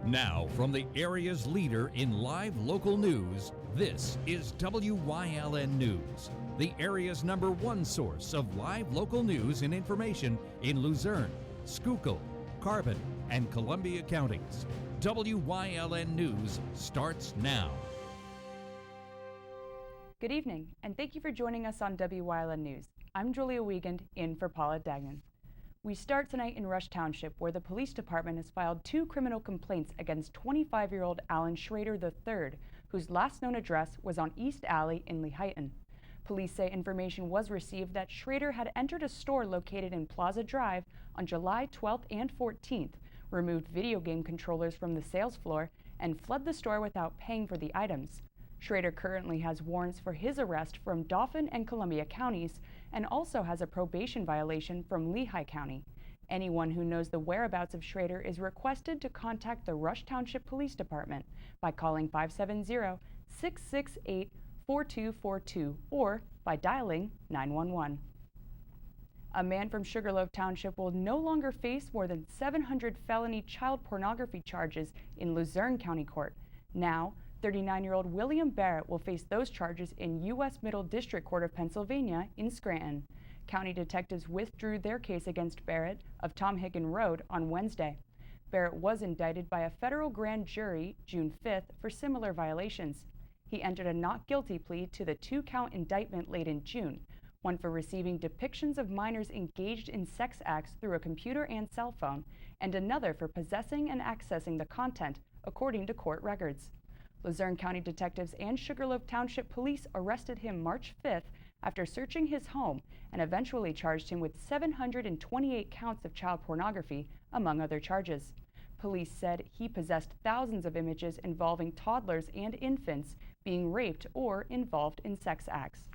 Now, from the area's leader in live local news, this is Wyln News, the area's #1 source of live local news and information in Luzerne, Schuylkill, Carbon, and Columbia counties. Wyln News starts now. Good evening, and thank you for joining us on Wyln News. I'm Julia Wiegand, in for Paula Dagnan. We start tonight in Rush Township, where the police department has filed 2 criminal complaints against 25-year-old Alan Schrader III, whose last known address was on East Alley in Lehighton. Police say information was received that Schrader had entered a store located in Plaza Drive on July 12th and 14th, removed video game controllers from the sales floor, and fled the store without paying for the items. Schrader currently has warrants for his arrest from Dauphin and Columbia counties and also has a probation violation from Lehigh County. Anyone who knows the whereabouts of Schrader is requested to contact the Rush Township Police Department by calling 570-668-4242 or by dialing 911. A man from Sugarloaf Township will no longer face more than 700 felony child pornography charges in Luzerne County Court. Now, 39-year-old William Barrett will face those charges in U.S. Middle District Court of Pennsylvania in Scranton. County detectives withdrew their case against Barrett of Tom Hicken Road on Wednesday. Barrett was indicted by a federal grand jury June 5th for similar violations. He entered a not guilty plea to the 2-count indictment late in June, one for receiving depictions of minors engaged in sex acts through a computer and cell phone, and another for possessing and accessing the content, according to court records. Luzerne County detectives and Sugarloaf Township police arrested him March 5th after searching his home and eventually charged him with 728 counts of child pornography, among other charges. Police said he possessed thousands of images involving toddlers and infants being raped or involved in sex acts.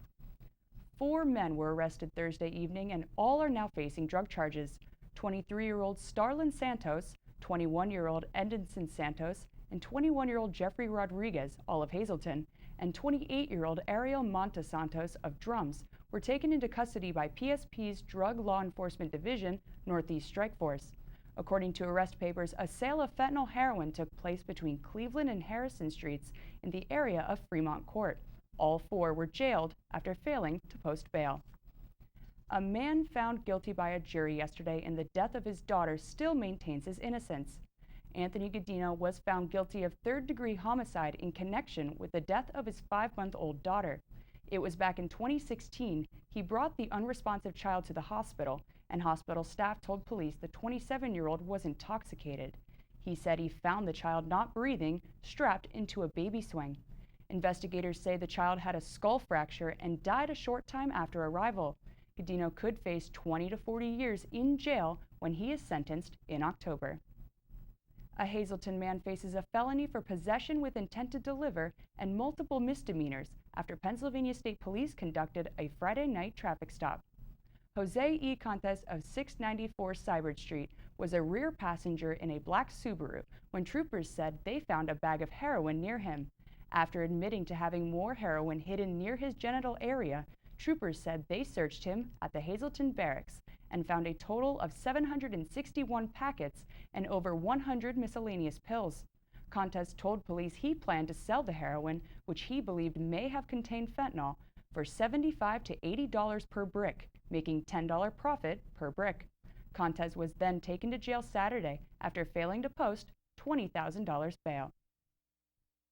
4 men were arrested Thursday evening and all are now facing drug charges. 23-year-old Starlin Santos, 21-year-old Edinson Santos, and 21-year-old Jeffrey Rodriguez, all of Hazleton, and 28-year-old Ariel Montesantos of Drums were taken into custody by PSP's Drug Law Enforcement Division, Northeast Strike Force. According to arrest papers, a sale of fentanyl heroin took place between Cleveland and Harrison Streets in the area of Fremont Court. All 4 were jailed after failing to post bail. A man found guilty by a jury yesterday in the death of his daughter still maintains his innocence. Anthony Godino was found guilty of 3rd-degree homicide in connection with the death of his 5-month-old daughter. It was back in 2016 he brought the unresponsive child to the hospital, and hospital staff told police the 27-year-old was intoxicated. He said he found the child not breathing, strapped into a baby swing. Investigators say the child had a skull fracture and died a short time after arrival. Godino could face 20 to 40 years in jail when he is sentenced in October. A Hazleton man faces a felony for possession with intent to deliver and multiple misdemeanors after Pennsylvania State Police conducted a Friday night traffic stop. Jose E. Contes of 694 Sybert Street was a rear passenger in a black Subaru when troopers said they found a bag of heroin near him. After admitting to having more heroin hidden near his genital area, troopers said they searched him at the Hazleton Barracks and found a total of 761 packets and over 100 miscellaneous pills. Contes told police he planned to sell the heroin, which he believed may have contained fentanyl, for $75 to $80 per brick, making $10 profit per brick. Contes was then taken to jail Saturday after failing to post $20,000 bail.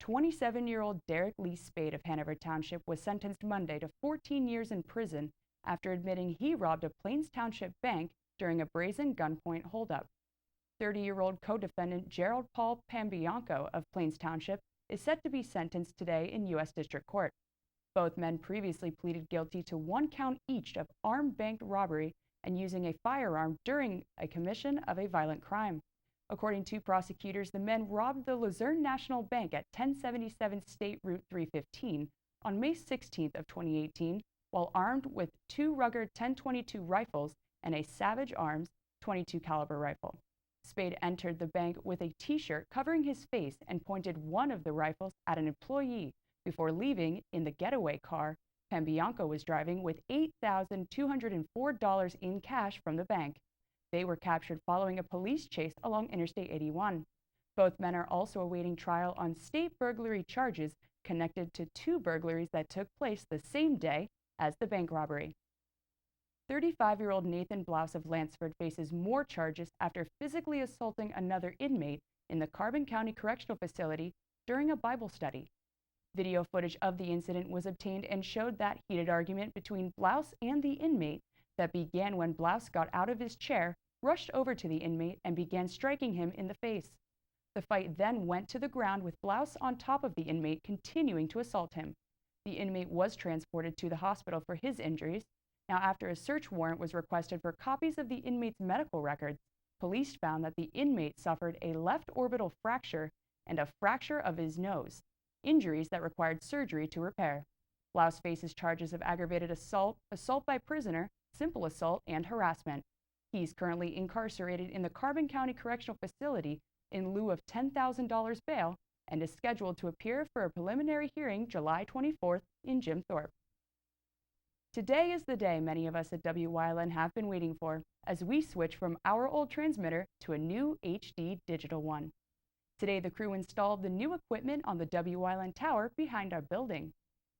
27-year-old Derek Lee Spade of Hanover Township was sentenced Monday to 14 years in prison after admitting he robbed a Plains Township bank during a brazen gunpoint holdup. 30-year-old co-defendant Gerald Paul Pambianco of Plains Township is set to be sentenced today in U.S. District Court. Both men previously pleaded guilty to 1 count each of armed bank robbery and using a firearm during a commission of a violent crime. According to prosecutors, the men robbed the Luzerne National Bank at 1077 State Route 315 on May 16th of 2018 while armed with 2 Ruger 1022 rifles and a Savage Arms .22 caliber rifle. Spade entered the bank with a t-shirt covering his face and pointed one of the rifles at an employee before leaving in the getaway car Pambianco was driving with $8,204 in cash from the bank. They were captured following a police chase along Interstate 81. Both men are also awaiting trial on state burglary charges connected to 2 burglaries that took place the same day as the bank robbery. 35-year-old Nathan Blouse of Lansford faces more charges after physically assaulting another inmate in the Carbon County Correctional Facility during a Bible study. Video footage of the incident was obtained and showed that heated argument between Blouse and the inmate that began when Blouse got out of his chair, rushed over to the inmate, and began striking him in the face. The fight then went to the ground with Blouse on top of the inmate continuing to assault him. The inmate was transported to the hospital for his injuries. Now, after a search warrant was requested for copies of the inmate's medical records, police found that the inmate suffered a left orbital fracture and a fracture of his nose, injuries that required surgery to repair. Blouse faces charges of aggravated assault, assault by prisoner, simple assault, and harassment. He's currently incarcerated in the Carbon County Correctional Facility in lieu of $10,000 bail and is scheduled to appear for a preliminary hearing July 24th in Jim Thorpe. Today is the day many of us at Wyln have been waiting for, as we switch from our old transmitter to a new HD digital one. Today, the crew installed the new equipment on the Wyln tower behind our building.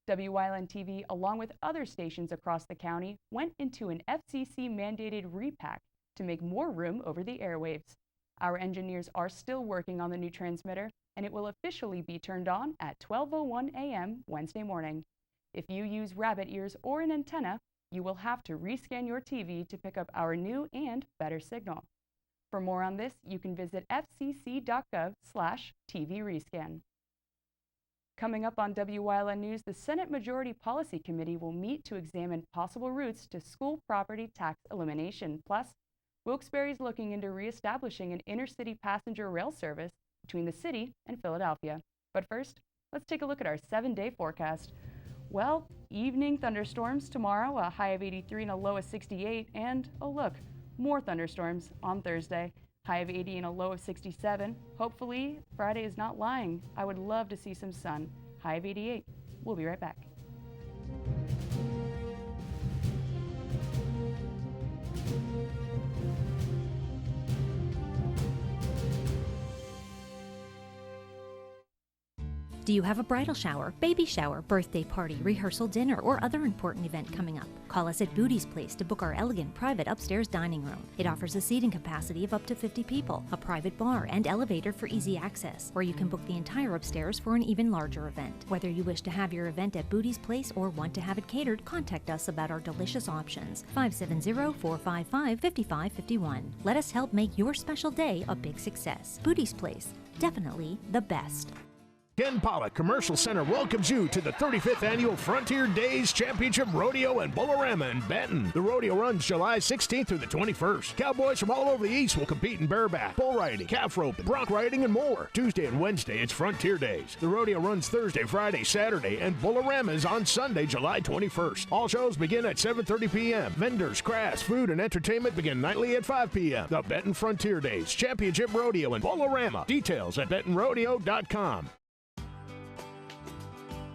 Wyln TV, along with other stations across the county, went into an FCC-mandated repack to make more room over the airwaves. Our engineers are still working on the new transmitter, and it will officially be turned on at 12:01 a.m. Wednesday morning. If you use rabbit ears or an antenna, you will have to rescan your TV to pick up our new and better signal. For more on this, you can visit fcc.gov/TV rescan. Coming up on Wyln News, the Senate Majority Policy Committee will meet to examine possible routes to school property tax elimination. Plus, Wilkes-Barre is looking into reestablishing an intercity passenger rail service between the city and Philadelphia. But first, let's take a look at our 7-day forecast. Well, evening thunderstorms tomorrow, a high of 83 and a low of 68, and oh look, more thunderstorms on Thursday, high of 80 and a low of 67. Hopefully, Friday is not lying. I would love to see some sun, high of 88. We'll be right back. Do you have a bridal shower, baby shower, birthday party, rehearsal dinner, or other important event coming up? Call us at Booty's Place to book our elegant private upstairs dining room. It offers a seating capacity of up to 50 people, a private bar, and elevator for easy access, or you can book the entire upstairs for an even larger event. Whether you wish to have your event at Booty's Place or want to have it catered, contact us about our delicious options. 570-455-5551. Let us help make your special day a big success. Booty's Place, definitely the best. Ken Pollock Commercial Center welcomes you to the 35th Annual Frontier Days Championship Rodeo and Bolorama in Benton. The rodeo runs July 16th through the 21st. Cowboys from all over the East will compete in bareback, bull riding, calf roping, bronc riding, and more. Tuesday and Wednesday, it's Frontier Days. The rodeo runs Thursday, Friday, Saturday, and Bolorama is on Sunday, July 21st. All shows begin at 7:30 p.m. Vendors, crafts, food, and entertainment begin nightly at 5 p.m. The Benton Frontier Days Championship Rodeo and Bolorama. Details at bentonrodeo.com.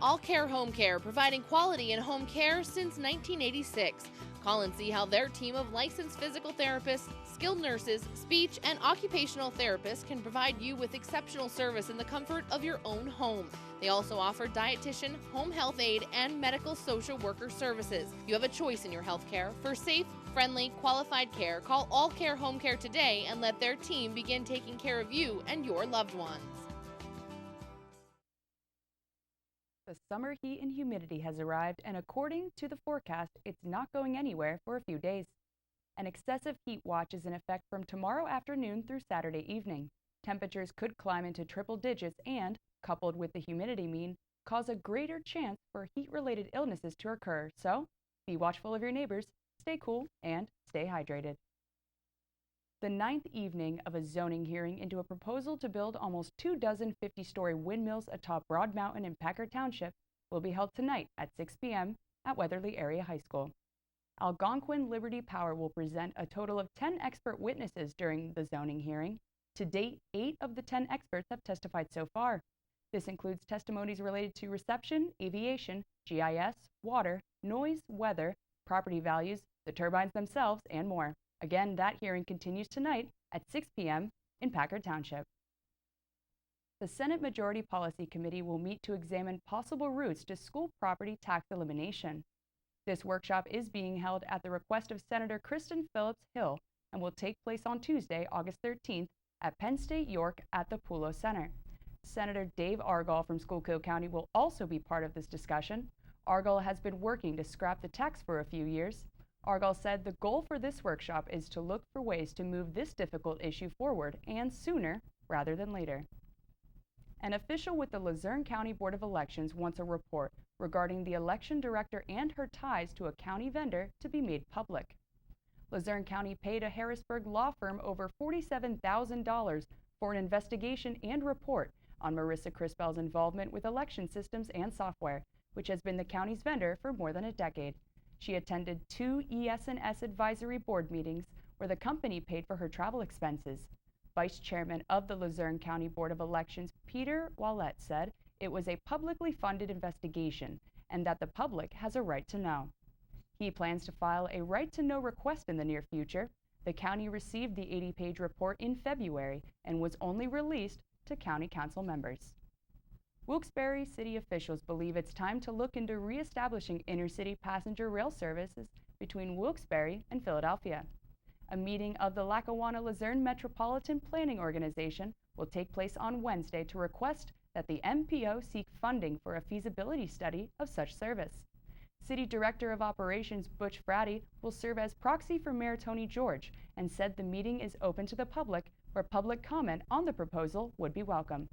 All Care Home Care, providing quality in home care since 1986. Call and see how their team of licensed physical therapists, skilled nurses, speech, and occupational therapists can provide you with exceptional service in the comfort of your own home. They also offer dietitian, home health aide, and medical social worker services. You have a choice in your health care. For safe, friendly, qualified care, call All Care Home Care today and let their team begin taking care of you and your loved ones. The summer heat and humidity has arrived, and according to the forecast, it's not going anywhere for a few days. An excessive heat watch is in effect from tomorrow afternoon through Saturday evening. Temperatures could climb into triple digits and, coupled with the humidity mean, cause a greater chance for heat-related illnesses to occur. So, be watchful of your neighbors, stay cool, and stay hydrated. The 9th evening of a zoning hearing into a proposal to build almost 24 50-story windmills atop Broad Mountain in Packard Township will be held tonight at 6 p.m. at Weatherly Area High School. Algonquin Liberty Power will present a total of 10 expert witnesses during the zoning hearing. To date, 8 of the 10 experts have testified so far. This includes testimonies related to reception, aviation, GIS, water, noise, weather, property values, the turbines themselves, and more. Again, that hearing continues tonight at 6 p.m. in Packard Township. the Senate Majority Policy Committee will meet to examine possible routes to school property tax elimination. This workshop is being held at the request of Senator Kristen Phillips Hill and will take place on Tuesday, August 13th at Penn State York at the Poulo Center. Senator Dave Argall from Schuylkill County will also be part of this discussion. Argall has been working to scrap the tax for a few years. Argall said the goal for this workshop is to look for ways to move this difficult issue forward and sooner rather than later. An official with the Luzerne County Board of Elections wants a report regarding the election director and her ties to a county vendor to be made public. Luzerne County paid a Harrisburg law firm over $47,000 for an investigation and report on Marissa Crispell's involvement with election systems and software, which has been the county's vendor for more than a decade. She attended 2 ES&S advisory board meetings where the company paid for her travel expenses. Vice Chairman of the Luzerne County Board of Elections, Peter Wallette, said it was a publicly funded investigation and that the public has a right to know. He plans to file a right to know request in the near future. The county received the 80-page report in February and was only released to county council members. Wilkes-Barre city officials believe it's time to look into reestablishing intercity passenger rail services between Wilkes-Barre and Philadelphia. A meeting of the Lackawanna-Luzerne Metropolitan Planning Organization will take place on Wednesday to request that the MPO seek funding for a feasibility study of such service. City Director of Operations Butch Frady will serve as proxy for Mayor Tony George and said the meeting is open to the public, where public comment on the proposal would be welcome.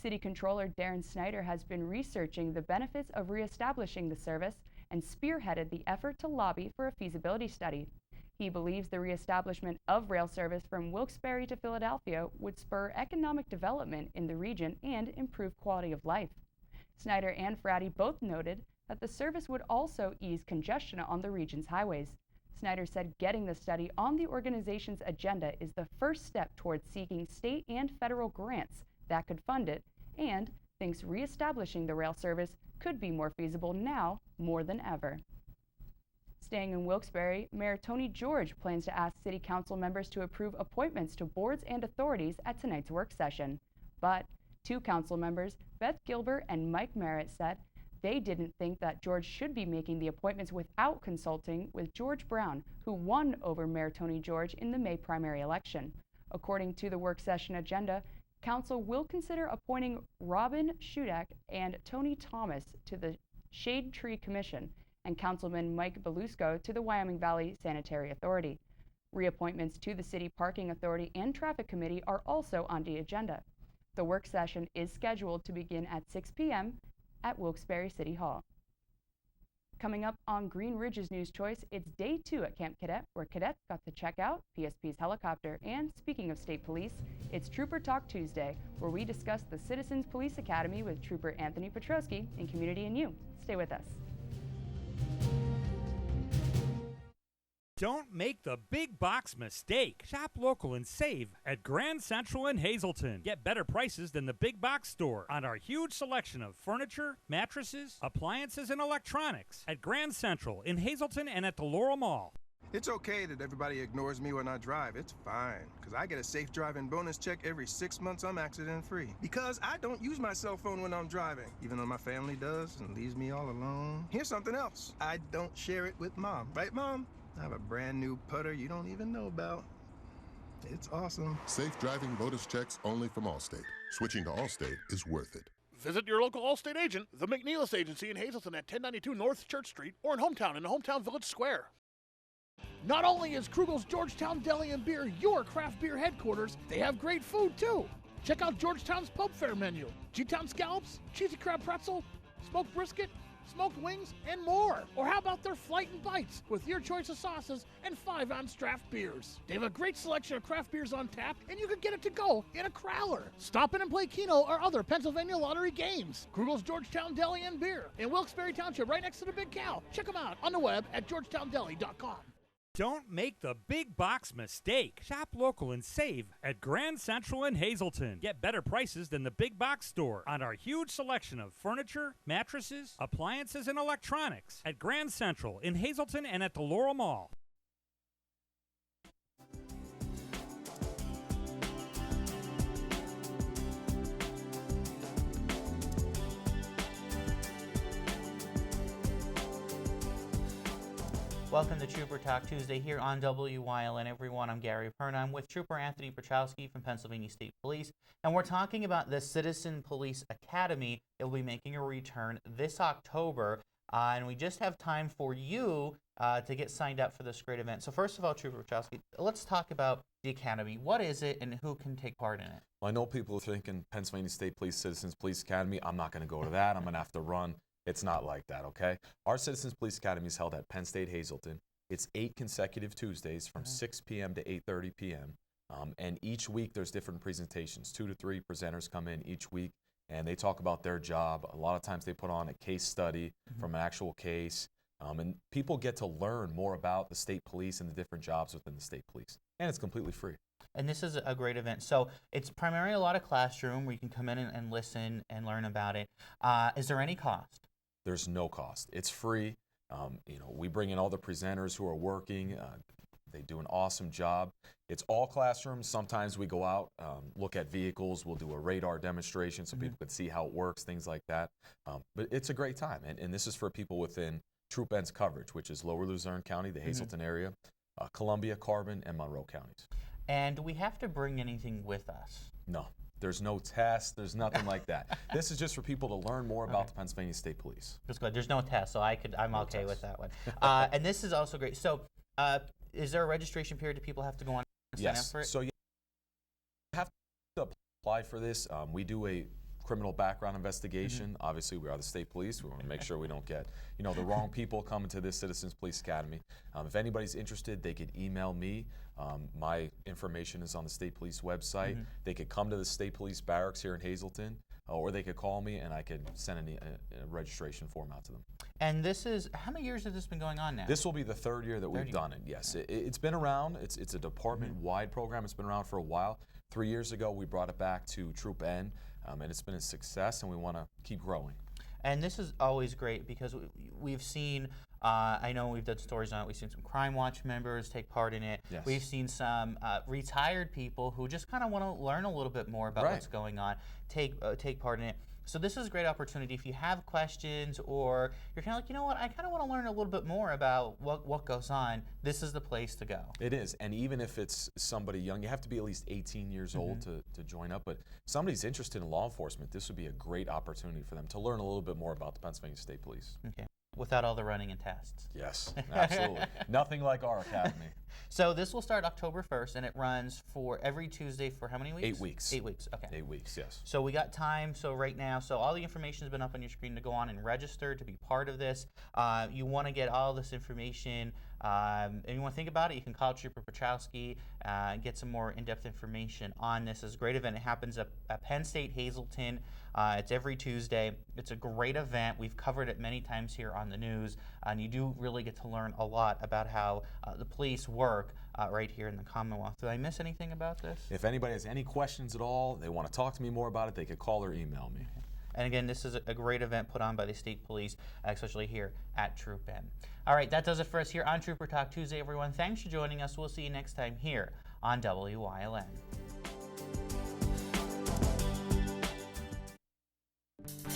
City Controller Darren Snyder has been researching the benefits of reestablishing the service and spearheaded the effort to lobby for a feasibility study. He believes the reestablishment of rail service from Wilkes-Barre to Philadelphia would spur economic development in the region and improve quality of life. Snyder and Frady both noted that the service would also ease congestion on the region's highways. Snyder said getting the study on the organization's agenda is the first step towards seeking state and federal grants that could fund it, and thinks reestablishing the rail service could be more feasible now more than ever. Staying in Wilkes-Barre, Mayor Tony George plans to ask City Council members to approve appointments to boards and authorities at tonight's work session. But 2 council members, Beth Gilbert and Mike Merritt, said they didn't think that George should be making the appointments without consulting with George Brown, who won over Mayor Tony George in the May primary election. According to the work session agenda, Council will consider appointing Robin Shudak and Tony Thomas to the Shade Tree Commission and Councilman Mike Belusco to the Wyoming Valley Sanitary Authority. Reappointments to the City Parking Authority and Traffic Committee are also on the agenda. The work session is scheduled to begin at 6 p.m. at Wilkes-Barre City Hall. Coming up on Green Ridge's News Choice, it's day 2 at Camp Cadet, where cadets got to check out PSP's helicopter. And speaking of state police, it's Trooper Talk Tuesday, where we discuss the Citizens Police Academy with Trooper Anthony Petrosky in Community and You. Stay with us. Don't make the big box mistake. Shop local and save at Grand Central in Hazleton. Get better prices than the big box store on our huge selection of furniture, mattresses, appliances, and electronics at Grand Central in Hazleton and at the Laurel Mall. It's okay that everybody ignores me when I drive. It's fine, because I get a safe driving bonus check every 6 months I'm accident-free. Because I don't use my cell phone when I'm driving, even though my family does and leaves me all alone. Here's something else. I don't share it with Mom. Right, Mom? I have a brand new putter you don't even know about. It's awesome. Safe driving bonus checks only from Allstate. Switching to Allstate is worth it. Visit your local Allstate agent, the McNeilis Agency in Hazleton at 1092 North Church Street, or in Hometown in the Hometown Village Square. Not only is Krugel's Georgetown Deli and Beer your craft beer headquarters, they have great food too. Check out Georgetown's Pub Fare menu. G-Town scallops, cheesy crab pretzel, smoked brisket, smoked wings, and more. Or how about their Flight and Bites with your choice of sauces and 5-ounce draft beers. They have a great selection of craft beers on tap, and you can get it to go in a crowler. Stop in and play Keno or other Pennsylvania lottery games. Krugel's Georgetown Deli and Beer in Wilkes-Barre Township, right next to the Big Cow. Check them out on the web at georgetowndeli.com. Don't make the big box mistake. Shop local and save at Grand Central in Hazleton. Get better prices than the big box store on our huge selection of furniture, mattresses, appliances, and electronics at Grand Central in Hazleton and at the Laurel Mall. Welcome to Trooper Talk Tuesday here on WYLN, everyone. I'm Gary Perna. I'm with Trooper Anthony Prochowski from Pennsylvania State Police, and we're talking about the Citizen Police Academy. It will be making a return this October, and we just have time for you to get signed up for this great event. So first of all, Trooper Prochowski, let's talk about the Academy. What is it, and who can take part in it? Well, I know people are thinking Pennsylvania State Police Citizens Police Academy. I'm not going to go to that. I'm going to have to run. It's not like that, okay? Our Citizens Police Academy is held at Penn State Hazleton. It's 8 consecutive Tuesdays from 6 p.m. to 8:30 p.m. And each week there's different presentations. 2 to 3 presenters come in each week, and they talk about their job. A lot of times they put on a case study from an actual case. And people get to learn more about the state police and the different jobs within the state police. And it's completely free. And this is a great event. So it's primarily a lot of classroom where you can come in and listen and learn about it. Is there any cost? There's no cost. It's free. We bring in all the presenters who are working. They do an awesome job. It's all classrooms. Sometimes we go out, look at vehicles. We'll do a radar demonstration so people can see how it works, things like that. But it's a great time. And this is for people within Troop N's coverage, which is Lower Luzerne County, the Hazleton area, Columbia, Carbon, and Monroe counties. And do we have to bring anything with us? No. There's no test. There's nothing like that. This is just for people to learn more about the Pennsylvania State Police. That's good. There's no test, so I'm okay with that one. And this is also great. So is there a registration period that people have to go on and sign up for it? So you have to apply for this. We do a criminal background investigation. Obviously, we are the state police. We want to make sure we don't get the wrong people coming to this Citizens Police Academy. If anybody's interested, they could email me. My information is on the state police website. They could come to the state police barracks here in Hazleton, or they could call me and I could send a registration form out to them. And this is, how many years has this been going on now? This will be the 3rd year that we've done it, yes. It's been around. It's a department-wide program. It's been around for a while. 3 years ago, we brought it back to Troop N, and it's been a success, and we want to keep growing. And this is always great because we've seen, I know we've done stories on it, we've seen some Crime Watch members take part in it. Yes. We've seen some retired people who just kind of want to learn a little bit more about what's going on, take part in it. So this is a great opportunity if you have questions or you're kind of like, you know what, I kind of want to learn a little bit more about what goes on. This is the place to go. It is, and even if it's somebody young, you have to be at least 18 years old to join up. But if somebody's interested in law enforcement, this would be a great opportunity for them to learn a little bit more about the Pennsylvania State Police. Okay. Without all the running and tests. Yes, absolutely. Nothing like our academy. So this will start October 1st, and it runs for every Tuesday for how many weeks? 8 weeks. 8 weeks, okay. 8 weeks, yes. So we got time, so right now, so all the information has been up on your screen to go on and register to be part of this. You want to get all this information, and you want to think about it, you can call Trooper Prochowski and get some more in-depth information on this. It's a great event. It happens at Penn State Hazleton. It's every Tuesday. It's a great event. We've covered it many times here on the news, and you do really get to learn a lot about how the police work right here in the Commonwealth. Did I miss anything about this? If anybody has any questions at all, they want to talk to me more about it, they could call or email me. Okay. And again, this is a great event put on by the state police, especially here at Troop N. All right, that does it for us here on Trooper Talk Tuesday, everyone. Thanks for joining us. We'll see you next time here on WYLN.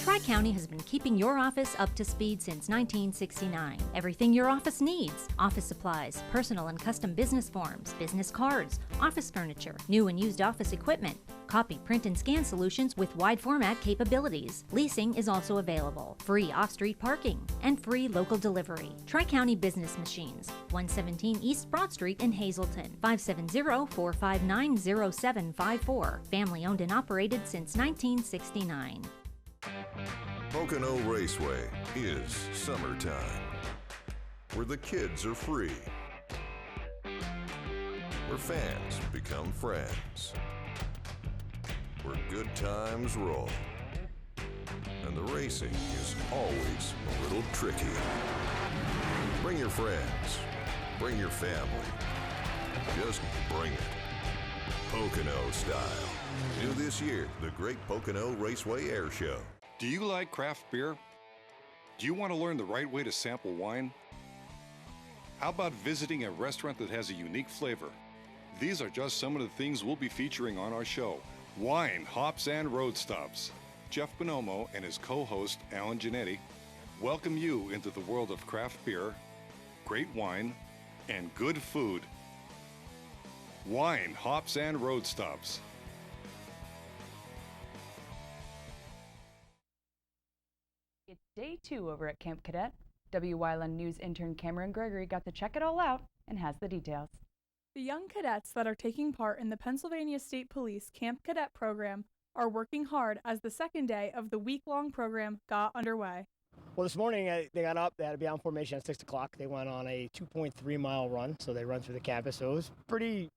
Tri-County has been keeping your office up to speed since 1969. Everything your office needs: office supplies, personal and custom business forms, business cards, office furniture, new and used office equipment, copy, print, and scan solutions with wide format capabilities. Leasing is also available, free off-street parking, and free local delivery. Tri-County Business Machines, 117 East Broad Street in Hazleton, 570-459-0754. Family owned and operated since 1969. Pocono Raceway is summertime, where the kids are free, where fans become friends, where good times roll, and the racing is always a little tricky. Bring your friends, bring your family, just bring it, Pocono style. New this year, the Great Pocono Raceway Air Show. Do you like craft beer? Do you want to learn the right way to sample wine? How about visiting a restaurant that has a unique flavor? These are just some of the things we'll be featuring on our show. Wine, Hops, and Road Stops. Jeff Bonomo and his co-host, Alan Giannetti, welcome you into the world of craft beer, great wine, and good food. Wine, hops, and road stops. It's day 2 over at Camp Cadet. Wyln News intern Cameron Gregory got to check it all out and has the details. The young cadets that are taking part in the Pennsylvania State Police Camp Cadet program are working hard as the second day of the week-long program got underway. Well, this morning they got up, they had to be on formation at 6 o'clock. They went on a 2.3-mile run, so they run through the campus. So it was pretty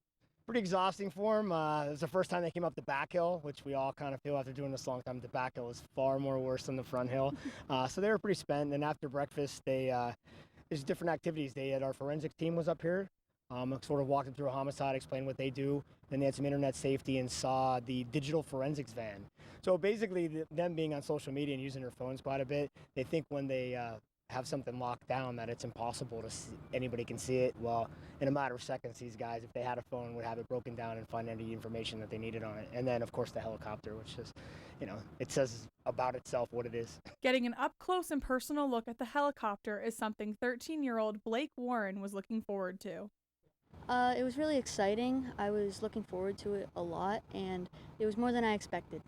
exhausting for them. It was the first time they came up the back hill, which we all kind of feel after doing this a long time. The back hill is far more worse than the front hill. So they were pretty spent. And after breakfast, there's different activities. They had our forensics team was up here. Sort of walked them through a homicide, explained what they do. Then they had some internet safety and saw the digital forensics van. So basically, them being on social media and using their phones quite a bit, they think when they have something locked down that it's impossible to see, anybody can see it. Well, in a matter of seconds, these guys, if they had a phone, would have it broken down and find any information that they needed on it. And then, of course, the helicopter, which is, it says about itself what it is. Getting an up-close and personal look at the helicopter is something 13-year-old Blake Warren was looking forward to. It was really exciting. I was looking forward to it a lot, and it was more than I expected.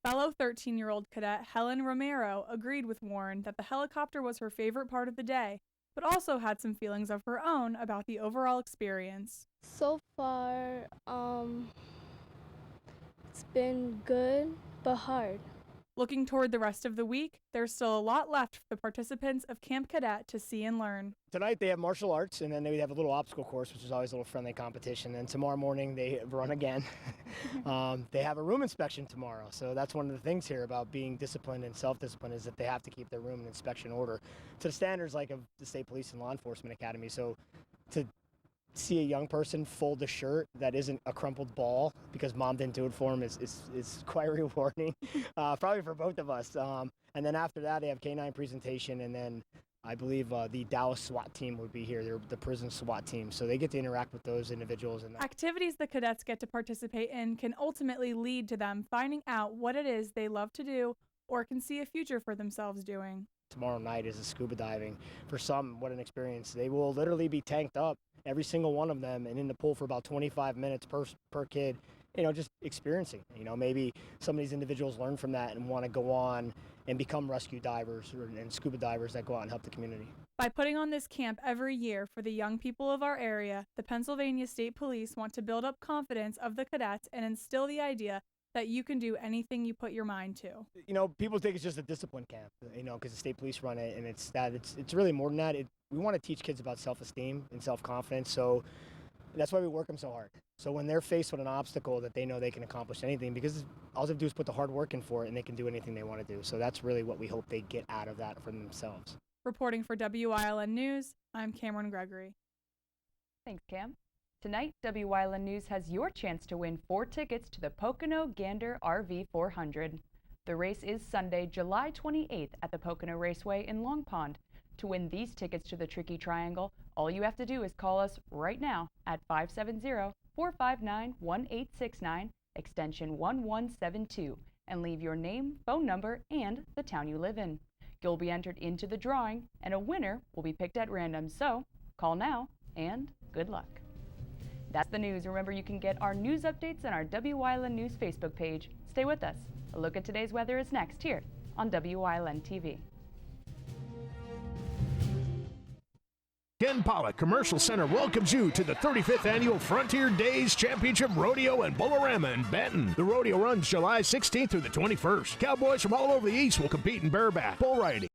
Fellow 13-year-old cadet Helen Romero agreed with Warren that the helicopter was her favorite part of the day, but also had some feelings of her own about the overall experience. So far, it's been good, but hard. Looking toward the rest of the week, there's still a lot left for the participants of Camp Cadet to see and learn. Tonight they have martial arts, and then they have a little obstacle course, which is always a little friendly competition. And tomorrow morning they run again. They have a room inspection tomorrow. So that's one of the things here about being disciplined and self-discipline is that they have to keep their room in inspection order to the standards like of the State Police and Law Enforcement Academy. So to see a young person fold a shirt that isn't a crumpled ball because mom didn't do it for him is quite rewarding, probably for both of us. And then after that, they have K-9 presentation, and then I believe the Dallas SWAT team would be here. They're the prison SWAT team, so they get to interact with those individuals. And activities the cadets get to participate in can ultimately lead to them finding out what it is they love to do or can see a future for themselves doing. Tomorrow night is scuba diving. For some, what an experience. They will literally be tanked up, every single one of them, and in the pool for about 25 minutes per kid, just experiencing. Maybe some of these individuals learn from that and want to go on and become rescue divers and scuba divers that go out and help the community. By putting on this camp every year for the young people of our area, the Pennsylvania State Police want to build up confidence of the cadets and instill the idea that you can do anything you put your mind to. People think it's just a discipline camp, because the state police run it, and it's really more than that. We want to teach kids about self-esteem and self-confidence, so that's why we work them so hard. So when they're faced with an obstacle that they know they can accomplish anything, because all they have to do is put the hard work in for it, and they can do anything they want to do. So that's really what we hope they get out of that for themselves. Reporting for Wyln News, I'm Cameron Gregory. Thanks, Cam. Tonight, Wyln News has your chance to win 4 tickets to the Pocono Gander RV 400. The race is Sunday, July 28th at the Pocono Raceway in Long Pond. To win these tickets to the Tricky Triangle, all you have to do is call us right now at 570-459-1869, extension 1172, and leave your name, phone number, and the town you live in. You'll be entered into the drawing, and a winner will be picked at random, so call now, and good luck. That's the news. Remember, you can get our news updates on our Wyln News Facebook page. Stay with us. A look at today's weather is next here on Wyln TV. Ken Pollock Commercial Center welcomes you to the 35th Annual Frontier Days Championship Rodeo and Bolorama in Benton. The rodeo runs July 16th through the 21st. Cowboys from all over the East will compete in bareback, bull riding,